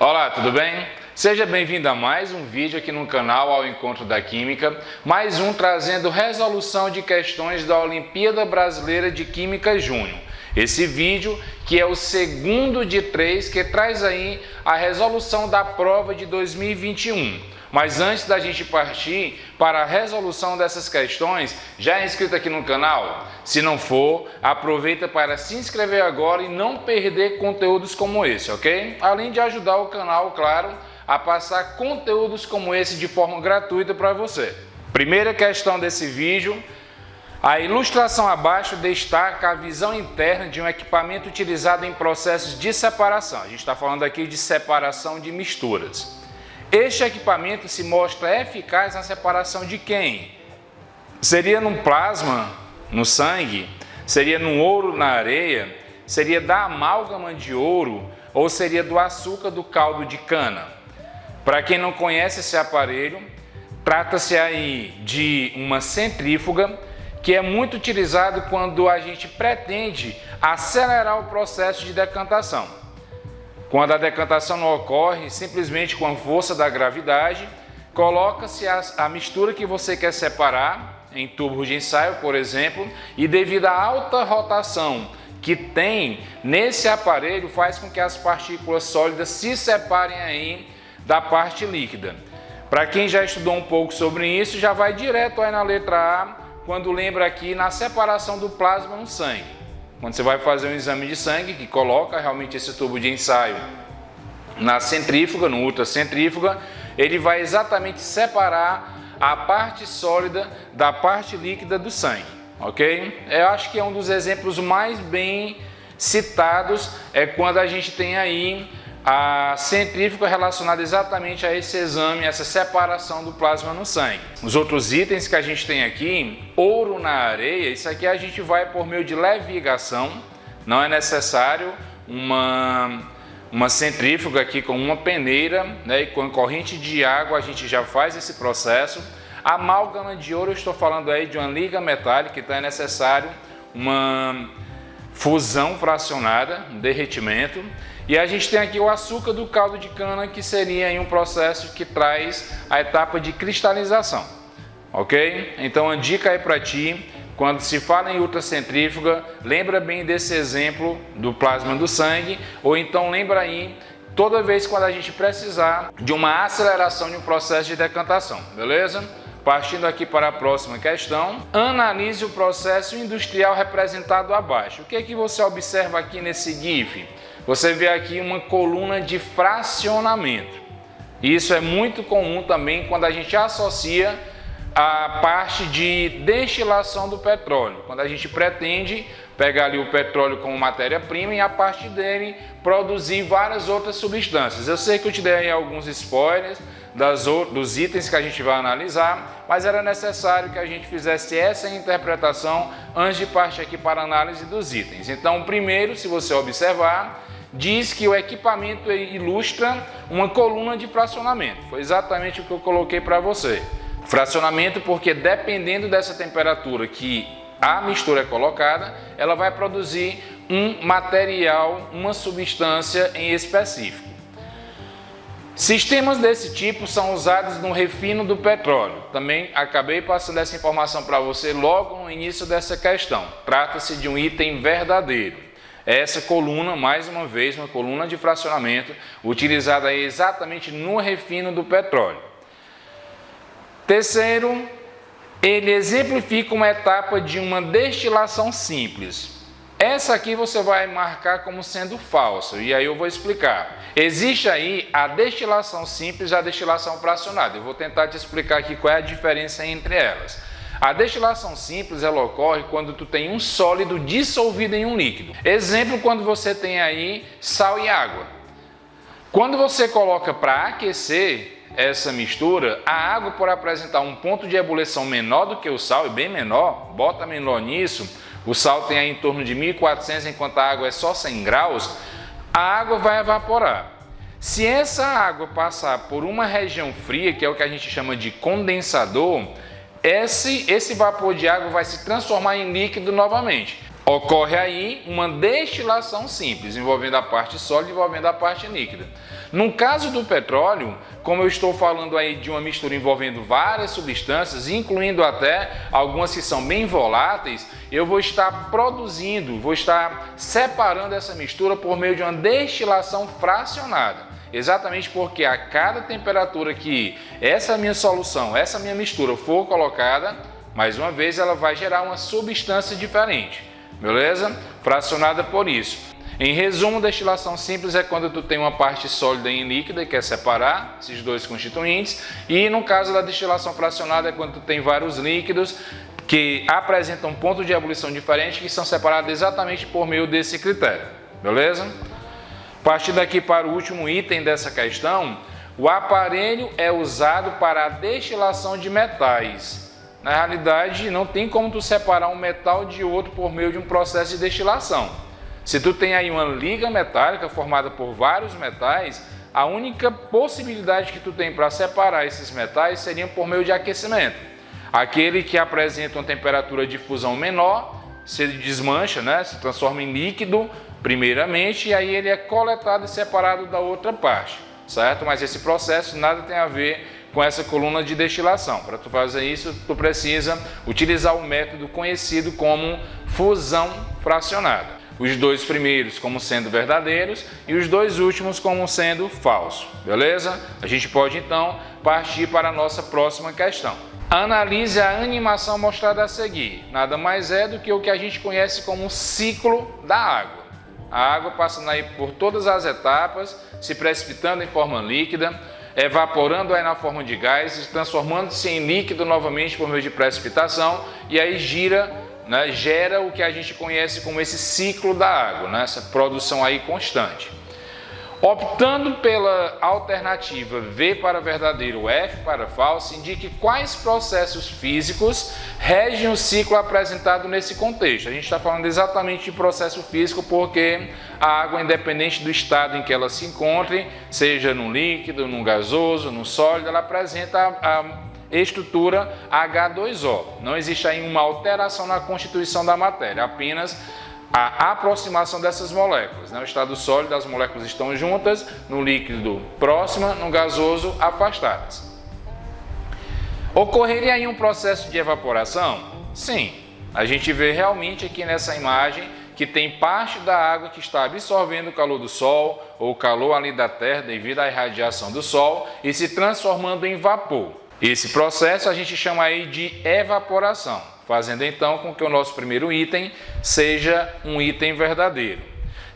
Olá, tudo bem? Seja bem-vindo a mais um vídeo aqui no canal Ao Encontro da Química, mais um trazendo resolução de questões da Olimpíada Brasileira de Química Júnior. Esse vídeo que é o segundo de 3 que traz aí a resolução da prova de 2021. Mas antes da gente partir para a resolução dessas questões, já é inscrito aqui no canal? Se não for, aproveita para se inscrever agora e não perder conteúdos como esse, ok? Além de ajudar o canal, claro, a passar conteúdos como esse de forma gratuita para você. Primeira questão desse vídeo. A ilustração abaixo destaca a visão interna de um equipamento utilizado em processos de separação. A gente está falando aqui de separação de misturas. Este equipamento se mostra eficaz na separação de quem? Seria no plasma, no sangue? Seria no ouro na areia? Seria da amálgama de ouro? Ou seria do açúcar do caldo de cana? Para quem não conhece esse aparelho, trata-se aí de uma centrífuga que é muito utilizado quando a gente pretende acelerar o processo de decantação. Quando a decantação não ocorre simplesmente com a força da gravidade, coloca-se a mistura que você quer separar em tubo de ensaio, por exemplo, e devido à alta rotação que tem nesse aparelho, faz com que as partículas sólidas se separem aí da parte líquida. Para quem já estudou um pouco sobre isso, já vai direto aí na letra A, quando lembra aqui na separação do plasma no sangue. Quando você vai fazer um exame de sangue, que coloca realmente esse tubo de ensaio na centrífuga, no ultracentrífuga, ele vai exatamente separar a parte sólida da parte líquida do sangue, ok? Eu acho que é um dos exemplos mais bem citados, é quando a gente tem aí a centrífuga relacionada exatamente a esse exame, essa separação do plasma no sangue. Os outros itens que a gente tem aqui, ouro na areia, isso aqui a gente vai por meio de levigação, não é necessário uma centrífuga aqui com uma peneira, né, e com corrente de água a gente já faz esse processo. A amálgama de ouro, eu estou falando aí de uma liga metálica, então é necessário uma fusão fracionada, um derretimento. E a gente tem aqui o açúcar do caldo de cana, que seria aí um processo que traz a etapa de cristalização, ok? Então a dica aí para ti, quando se fala em ultracentrífuga, lembra bem desse exemplo do plasma do sangue, ou então lembra aí toda vez quando a gente precisar de uma aceleração de um processo de decantação, beleza? Partindo aqui para a próxima questão, analise o processo industrial representado abaixo. O que é que você observa aqui nesse GIF? Você vê aqui uma coluna de fracionamento. Isso é muito comum também quando a gente associa a parte de destilação do petróleo. Quando a gente pretende pegar ali o petróleo como matéria-prima e a partir dele produzir várias outras substâncias. Eu sei que eu te dei aí alguns spoilers dos itens que a gente vai analisar, mas era necessário que a gente fizesse essa interpretação antes de partir aqui para a análise dos itens. Então, primeiro, se você observar, diz que o equipamento ilustra uma coluna de fracionamento. Foi exatamente o que eu coloquei para você. Fracionamento porque dependendo dessa temperatura que a mistura é colocada, ela vai produzir um material, uma substância em específico. Sistemas desse tipo são usados no refino do petróleo. Também acabei passando essa informação para você logo no início dessa questão. Trata-se de um item verdadeiro. Essa coluna, mais uma vez, uma coluna de fracionamento utilizada aí exatamente no refino do petróleo. Terceiro, ele exemplifica uma etapa de uma destilação simples. Essa aqui você vai marcar como sendo falsa, e aí eu vou explicar. Existe aí a destilação simples e a destilação fracionada. Eu vou tentar te explicar aqui qual é a diferença entre elas. A destilação simples, ela ocorre quando tu tem um sólido dissolvido em um líquido. Exemplo, quando você tem aí sal e água. Quando você coloca para aquecer essa mistura, a água, por apresentar um ponto de ebulição menor do que o sal, e bem menor, bota menor nisso, o sal tem aí em torno de 1400, enquanto a água é só 100 graus, a água vai evaporar. Se essa água passar por uma região fria, que é o que a gente chama de condensador, esse vapor de água vai se transformar em líquido novamente. Ocorre aí uma destilação simples, envolvendo a parte sólida e envolvendo a parte líquida. No caso do petróleo, como eu estou falando aí de uma mistura envolvendo várias substâncias, incluindo até algumas que são bem voláteis, eu vou estar produzindo, vou estar separando essa mistura por meio de uma destilação fracionada. Exatamente porque a cada temperatura que essa minha solução, essa minha mistura for colocada, mais uma vez ela vai gerar uma substância diferente, beleza? Fracionada por isso. Em resumo, destilação simples é quando tu tem uma parte sólida e líquida e quer separar esses dois constituintes, e no caso da destilação fracionada é quando tu tem vários líquidos que apresentam um ponto de ebulição diferente que são separados exatamente por meio desse critério, beleza? Partindo aqui para o último item dessa questão, o aparelho é usado para a destilação de metais. Na realidade, não tem como tu separar um metal de outro por meio de um processo de destilação. Se tu tem aí uma liga metálica formada por vários metais, a única possibilidade que tu tem para separar esses metais seria por meio de aquecimento. Aquele que apresenta uma temperatura de fusão menor, se desmancha, né? Se transforma em líquido primeiramente, e aí ele é coletado e separado da outra parte, certo? Mas esse processo nada tem a ver com essa coluna de destilação. Para tu fazer isso, tu precisa utilizar o método conhecido como fusão fracionada. Os dois primeiros como sendo verdadeiros e os dois últimos como sendo falsos, beleza? A gente pode então partir para a nossa próxima questão. Analise a animação mostrada a seguir. Nada mais é do que o que a gente conhece como ciclo da água. A água passando aí por todas as etapas, se precipitando em forma líquida, evaporando aí na forma de gás, transformando-se em líquido novamente por meio de precipitação, e aí gera o que a gente conhece como esse ciclo da água, né? Essa produção aí constante. Optando pela alternativa V para verdadeiro, F para falso, indique quais processos físicos regem o ciclo apresentado nesse contexto. A gente está falando exatamente de processo físico porque a água, independente do estado em que ela se encontre, seja no líquido, no gasoso, no sólido, ela apresenta a estrutura H2O. Não existe aí uma alteração na constituição da matéria, apenas a aproximação dessas moléculas. No estado sólido, as moléculas estão juntas, no líquido próxima, no gasoso afastadas. Ocorreria aí um processo de evaporação? Sim, a gente vê realmente aqui nessa imagem que tem parte da água que está absorvendo o calor do sol ou o calor ali da terra devido à irradiação do sol e se transformando em vapor. Esse processo a gente chama aí de evaporação, fazendo então com que o nosso primeiro item seja um item verdadeiro.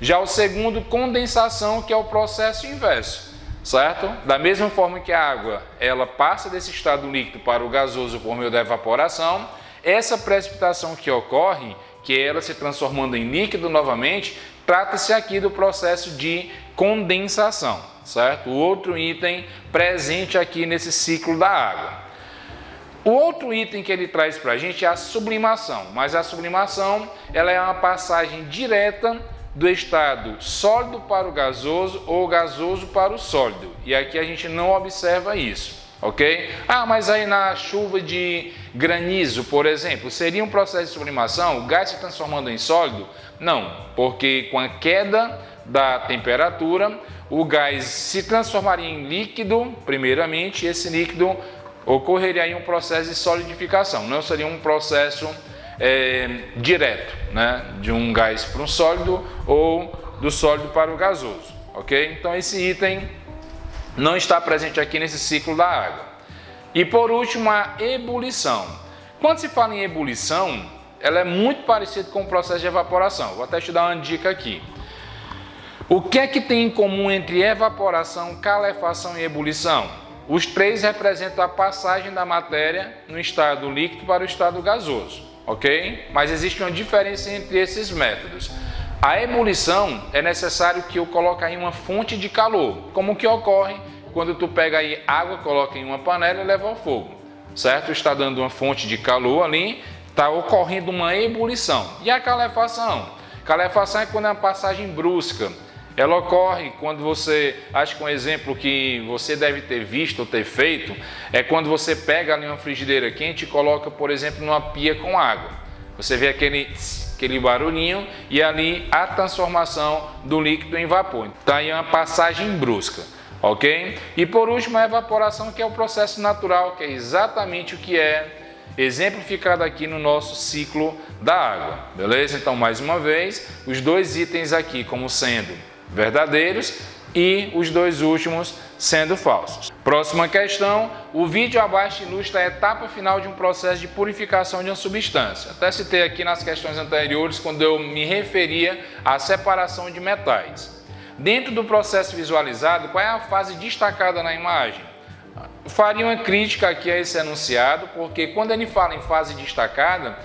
Já o segundo, condensação, que é o processo inverso, certo? Da mesma forma que a água ela passa desse estado líquido para o gasoso por meio da evaporação, essa precipitação que ocorre, que é ela se transformando em líquido novamente, trata-se aqui do processo de condensação, certo? O outro item presente aqui nesse ciclo da água. O outro item que ele traz para a gente é a sublimação, mas a sublimação ela é uma passagem direta do estado sólido para o gasoso ou gasoso para o sólido, e aqui a gente não observa isso, ok? Mas aí na chuva de granizo, por exemplo, seria um processo de sublimação, o gás se transformando em sólido? Não, porque com a queda da temperatura, o gás se transformaria em líquido, primeiramente, e esse líquido ocorreria aí um processo de solidificação, não seria um processo direto, né, de um gás para um sólido ou do sólido para o gasoso, ok? Então esse item não está presente aqui nesse ciclo da água. E por último, a ebulição. Quando se fala em ebulição, ela é muito parecida com o processo de evaporação. Vou até te dar uma dica aqui. O que é que tem em comum entre evaporação, calefação e ebulição? Os três representam a passagem da matéria no estado líquido para o estado gasoso, ok? Mas existe uma diferença entre esses métodos. A ebulição é necessário que eu coloque aí uma fonte de calor, como que ocorre quando tu pega aí água, coloca em uma panela e leva ao fogo, certo? Está dando uma fonte de calor ali, está ocorrendo uma ebulição. E a calefação? Calefação é quando é uma passagem brusca. Ela ocorre quando você, acho que um exemplo que você deve ter visto ou ter feito, é quando você pega ali uma frigideira quente e coloca, por exemplo, numa pia com água. Você vê aquele barulhinho e ali a transformação do líquido em vapor. Então aí é uma passagem brusca. ok? E por último a evaporação, que é o processo natural, que é exatamente o que é exemplificado aqui no nosso ciclo da água, beleza? Então, mais uma vez, os dois itens aqui como sendo verdadeiros e os dois últimos sendo falsos. Próxima questão, o vídeo abaixo ilustra a etapa final de um processo de purificação de uma substância. Até citei aqui nas questões anteriores quando eu me referia à separação de metais. Dentro do processo visualizado, qual é a fase destacada na imagem? Faria uma crítica aqui a esse enunciado, porque quando ele fala em fase destacada,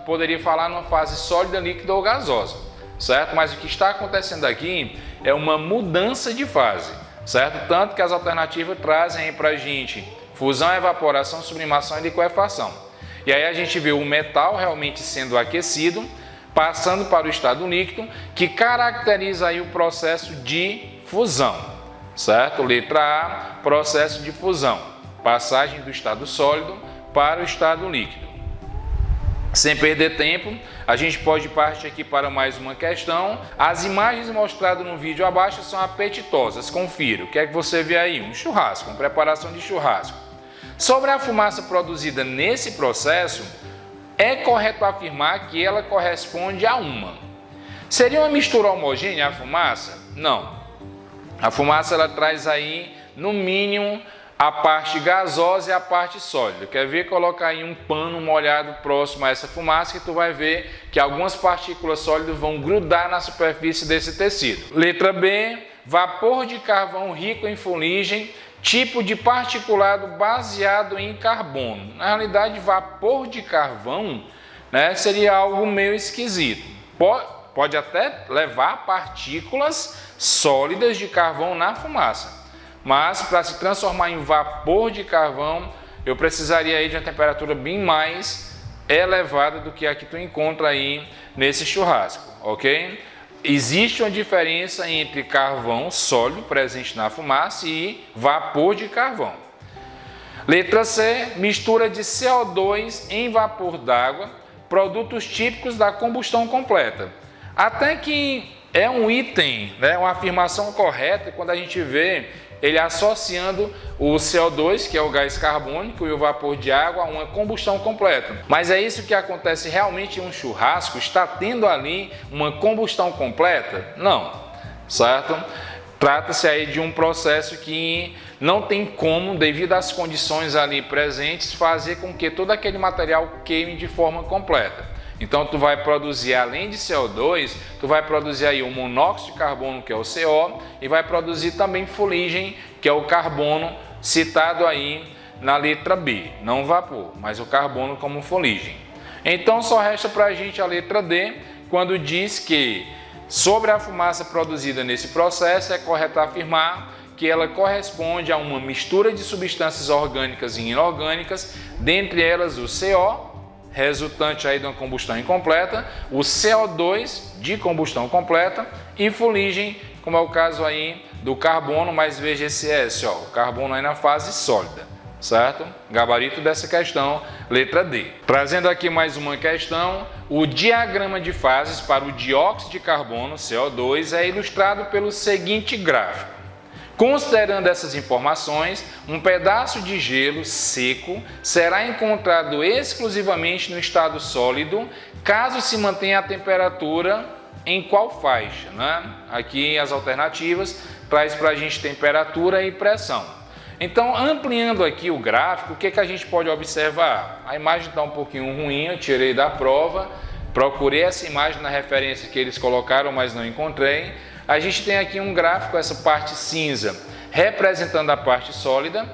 poderia falar numa fase sólida, líquida ou gasosa, certo? Mas o que está acontecendo aqui é uma mudança de fase, certo? Tanto que as alternativas trazem para a gente fusão, evaporação, sublimação e liquefação. E aí a gente vê o metal realmente sendo aquecido, passando para o estado líquido, que caracteriza aí o processo de fusão. Certo? Letra A, processo de fusão, passagem do estado sólido para o estado líquido. Sem perder tempo, a gente pode partir aqui para mais uma questão. As imagens mostradas no vídeo abaixo são apetitosas, confira. O que é que você vê aí? Um churrasco, uma preparação de churrasco. Sobre a fumaça produzida nesse processo, é correto afirmar que ela corresponde a uma. Seria uma mistura homogênea a fumaça? Não. A fumaça ela traz aí, no mínimo, a parte gasosa e a parte sólida. Quer ver? Coloca aí um pano molhado próximo a essa fumaça que tu vai ver que algumas partículas sólidas vão grudar na superfície desse tecido. Letra B, vapor de carvão rico em fuligem, tipo de particulado baseado em carbono. Na realidade, vapor de carvão, né, seria algo meio esquisito. Pode até levar partículas sólidas de carvão na fumaça, mas para se transformar em vapor de carvão, eu precisaria aí de uma temperatura bem mais elevada do que a que tu encontra aí nesse churrasco, ok? Existe uma diferença entre carvão sólido presente na fumaça e vapor de carvão. Letra C, mistura de CO2 em vapor d'água, produtos típicos da combustão completa. Até que é um item, né, uma afirmação correta quando a gente vê ele associando o CO2, que é o gás carbônico, e o vapor de água a uma combustão completa. Mas é isso que acontece realmente em um churrasco? Está tendo ali uma combustão completa? Não, certo? Trata-se aí de um processo que não tem como, devido às condições ali presentes, fazer com que todo aquele material queime de forma completa. Então, tu vai produzir, além de CO2, tu vai produzir aí o monóxido de carbono, que é o CO, e vai produzir também fuligem, que é o carbono citado aí na letra B. Não o vapor, mas o carbono como fuligem. Então, só resta para a gente a letra D, quando diz que sobre a fumaça produzida nesse processo, é correto afirmar que ela corresponde a uma mistura de substâncias orgânicas e inorgânicas, dentre elas o CO, resultante aí de uma combustão incompleta, o CO2 de combustão completa e fuligem, como é o caso aí do carbono, mas veja esse S, ó, o carbono aí na fase sólida, certo? Gabarito dessa questão, letra D. Trazendo aqui mais uma questão, o diagrama de fases para o dióxido de carbono, CO2, é ilustrado pelo seguinte gráfico. Considerando essas informações, um pedaço de gelo seco será encontrado exclusivamente no estado sólido, caso se mantenha a temperatura em qual faixa, né? Aqui as alternativas traz para a gente temperatura e pressão. Então, ampliando aqui o gráfico, o que a gente pode observar? A imagem está um pouquinho ruim, eu tirei da prova, procurei essa imagem na referência que eles colocaram, mas não encontrei. A gente tem aqui um gráfico, essa parte cinza representando a parte sólida,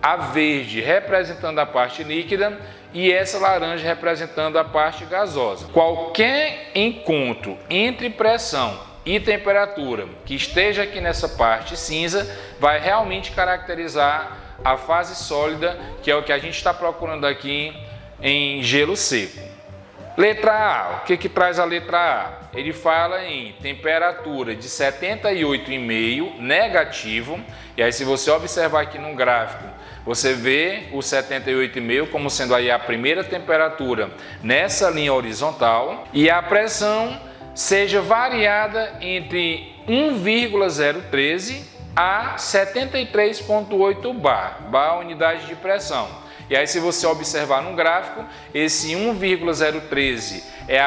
a verde representando a parte líquida e essa laranja representando a parte gasosa. Qualquer encontro entre pressão e temperatura que esteja aqui nessa parte cinza vai realmente caracterizar a fase sólida, que é o que a gente está procurando aqui em gelo seco. Letra A, o que traz a letra A? Ele fala em temperatura de 78,5 negativo, e aí se você observar aqui no gráfico, você vê o 78,5 como sendo aí a primeira temperatura nessa linha horizontal, e a pressão seja variada entre 1,013 a 73,8 bar, unidade de pressão. E aí, se você observar no gráfico, esse 1,013 é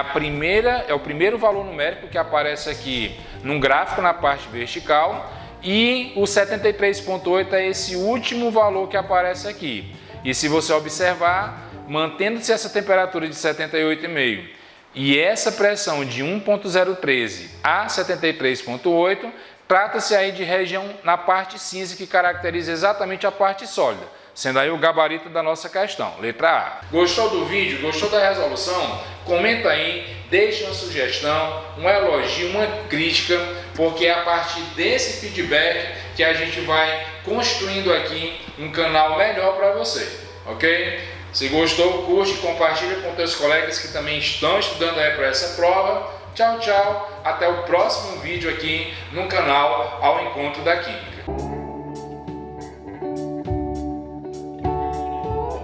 o primeiro valor numérico que aparece aqui no gráfico na parte vertical, e o 73,8 é esse último valor que aparece aqui. E se você observar, mantendo-se essa temperatura de 78,5 e essa pressão de 1,013 a 73,8, trata-se aí de região na parte cinza que caracteriza exatamente a parte sólida, sendo aí o gabarito da nossa questão, letra A. Gostou do vídeo? Gostou da resolução? Comenta aí, deixe uma sugestão, um elogio, uma crítica, porque é a partir desse feedback que a gente vai construindo aqui um canal melhor para você, ok? Se gostou, curte e compartilha com seus colegas que também estão estudando aí para essa prova. Tchau, tchau. Até o próximo vídeo aqui no canal Ao Encontro da Química.